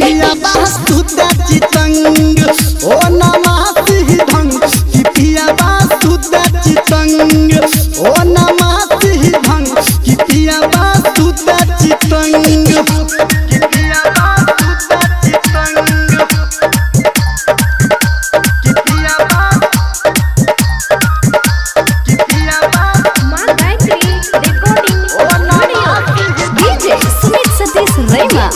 पिया वास्तु चितंग ओ नमः सिद्धंग कि पिया वास्तु चितंग ओ नमः सिद्धंग कि पिया वास्तु चितंग कि पिया वास्तु चितंग कि पिया मां Gayatri recording audio DJ Sumit Satish रैमा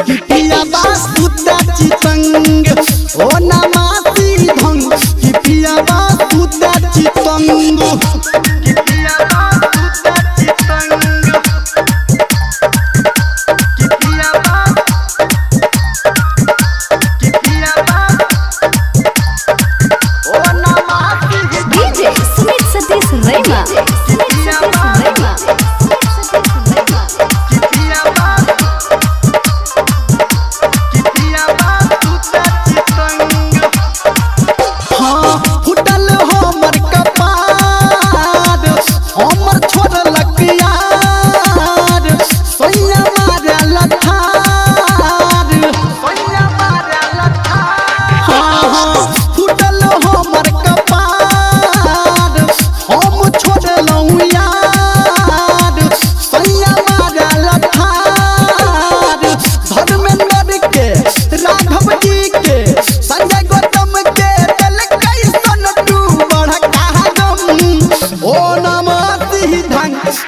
कि पिया वास्तु चितंग ओ नमः सिद्धंग कि पिया वास्तु चितंग कि पिया वास्तु चितंग कि पिया ओ नमः डीजे सुमित सतीश रैमा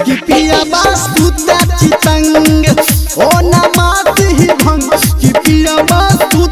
कि पिया वास्तु चितंग ओ नमः सिद्धंग कि पिया वास्तु